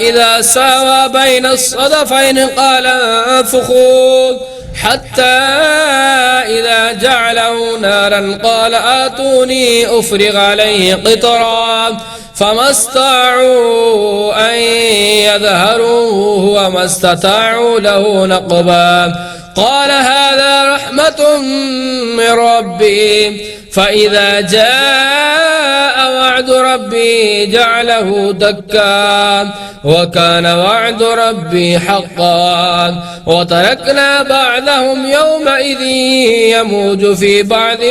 Speaker 1: إذا ساوى بين الصدفين قال انفخوا حتى إذا جعله نارا قال آتوني أفرغ عليه قطرا فما استطاعوا أن يظهروه وما استطاعوا له نقبا قال هذا رحمة من ربي فإذا جاء وعد ربي جعله دكا وكان وعد ربي حقا وتركنا بعضهم يومئذ يموج في بعض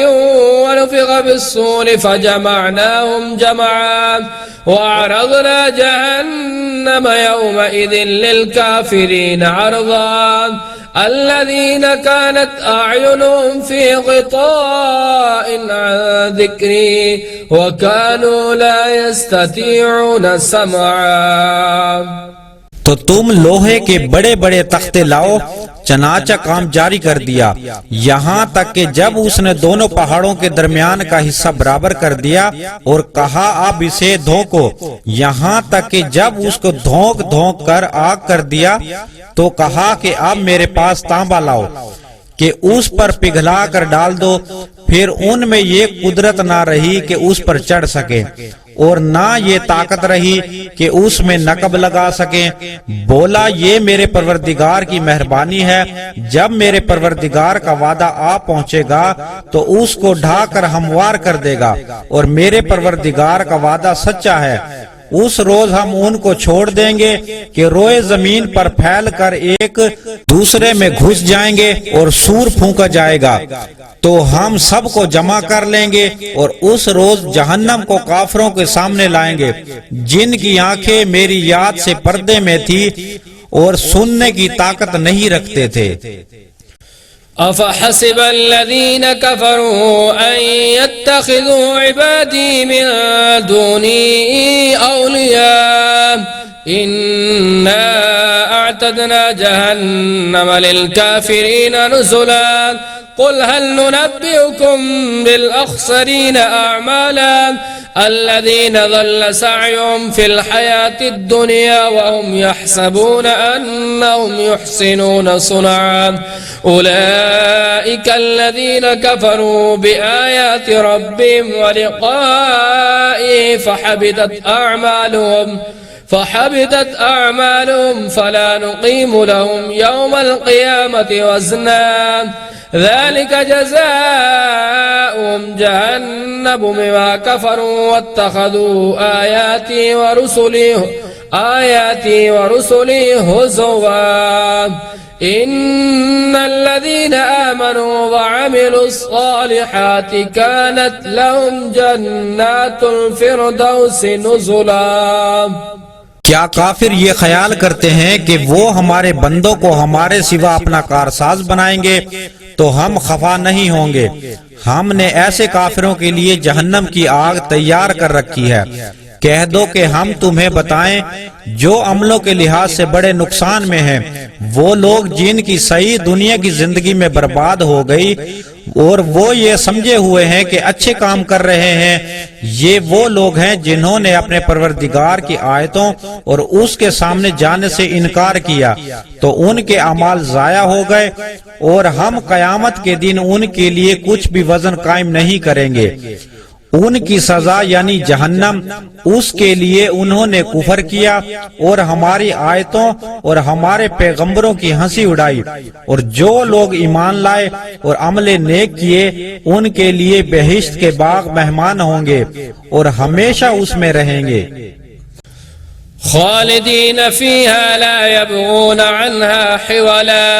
Speaker 1: ونفخ بالصور فجمعناهم جمعا وعرضنا جهنم يومئذ للكافرين عرضا الذين كانت أعينهم في غطاء عن ذكري وكانوا لا يستطيعون سمعا۔
Speaker 2: تو تم لوہے کے بڑے بڑے تختے لاؤ، چنانچہ کام جاری کر دیا، یہاں تک کہ جب اس نے دونوں پہاڑوں کے درمیان کا حصہ برابر کر دیا اور کہا اب اسے دھونکو، یہاں تک کہ جب اس کو دھونک دھونک کر آگ کر دیا تو کہا کہ اب میرے پاس تانبا لاؤ کہ اس پر پگھلا کر ڈال دو۔ پھر ان میں یہ قدرت نہ رہی کہ اس پر چڑھ سکے اور نہ یہ طاقت رہی کہ اس میں نقب لگا سکیں۔ بولا یہ میرے پروردگار کی مہربانی ہے، جب میرے پروردگار کا وعدہ آ پہنچے گا تو اس کو ڈھا کر ہموار کر دے گا، اور میرے پروردگار کا وعدہ سچا ہے۔ اس روز ہم ان کو چھوڑ دیں گے کہ روئے زمین پر پھیل کر ایک دوسرے میں گھس جائیں گے اور سور پھونکا جائے گا، تو ہم سب کو جمع کر لیں گے اور اس روز جہنم کو کافروں کے سامنے لائیں گے جن کی آنکھیں میری یاد سے پردے میں تھی اور سننے کی طاقت نہیں رکھتے تھے۔
Speaker 1: أفحسب الذين كفروا أن يتخذوا عبادي من دوني أولياء إنا أعتدنا جهنم للكافرين نزلا قل هل ننبئكم بالأخسرين أعمالا الذين ضل سعيهم في الحياة الدنيا وهم يحسبون أنهم يحسنون صنعا أولئك الذين كفروا بآيات ربهم ولقائه فحبطت أعمالهم فلا نقيم لهم يوم القيامة وزنا ذلك جزاؤهم جهنم بما كفروا واتخذوا آياتي ورسلي هزوا إن الذين آمنوا وعملوا الصالحات كانت لهم جنات الفردوس نزلا۔
Speaker 2: کیا کافر یہ خیال کرتے ہیں کہ وہ ہمارے بندوں کو ہمارے سوا اپنا کارساز بنائیں گے تو ہم خفا نہیں ہوں گے؟ ہم نے ایسے کافروں کے لیے جہنم کی آگ تیار کر رکھی ہے۔ کہہ دو کہ ہم تمہیں بتائیں جو عملوں کے لحاظ سے بڑے نقصان میں ہیں، وہ لوگ جن کی صحیح دنیا کی زندگی میں برباد ہو گئی اور وہ یہ سمجھے ہوئے ہیں کہ اچھے کام کر رہے ہیں، یہ وہ لوگ ہیں جنہوں نے اپنے پروردگار کی آیتوں اور اس کے سامنے جانے سے انکار کیا تو ان کے اعمال ضائع ہو گئے، اور ہم قیامت کے دن ان کے لیے کچھ بھی وزن قائم نہیں کریں گے۔ ان کی سزا یعنی جہنم، اس کے لیے انہوں نے کفر کیا اور ہماری آیتوں اور ہمارے پیغمبروں کی ہنسی اڑائی، اور جو لوگ ایمان لائے اور عمل نیک کیے ان کے لیے بہشت کے باغ مہمان ہوں گے اور ہمیشہ اس میں رہیں گے۔
Speaker 1: خالدين فيها لا يبغون عنها حولا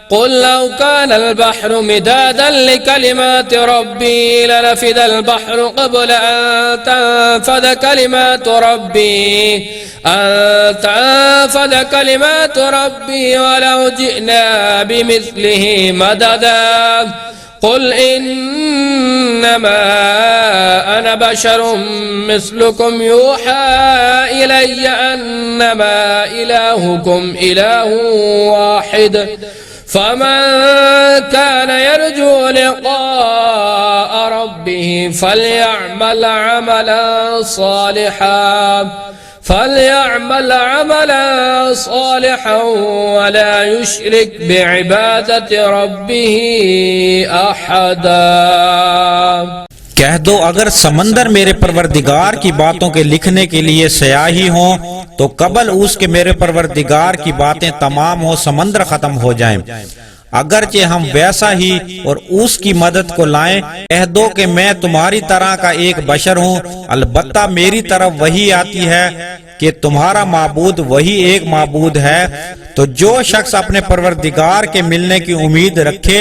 Speaker 1: قل لو كان البحر مدادا لكلمات ربي لنفد البحر قبل أن تنفد كلمات ربي ولو جئنا بمثله مددا قل إنما أنا بشر مثلكم يوحى إلي أنما إلهكم إله واحد فمن كان يرجو لقاء ربه فليعمل عملا صالحا ولا يشرك بعبادة ربه أحدا۔
Speaker 2: کہہ دو اگر سمندر میرے پروردگار کی باتوں کے لکھنے کے لیے سیاہی ہوں تو قبل اس کے میرے پروردگار کی باتیں تمام ہو سمندر ختم ہو جائیں، اگرچہ ہم ویسا ہی اور اس کی مدد کو لائیں۔ کہہ دو کہ میں تمہاری طرح کا ایک بشر ہوں، البتہ میری طرف وحی آتی ہے کہ تمہارا معبود وہی ایک معبود ہے، تو جو شخص اپنے پروردگار کے ملنے کی امید رکھے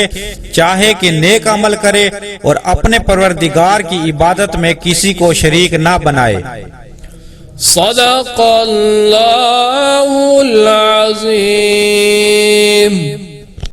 Speaker 2: چاہے کہ نیک عمل کرے اور اپنے پروردگار کی عبادت میں کسی کو شریک نہ بنائے۔
Speaker 1: صدق اللہ العظیم۔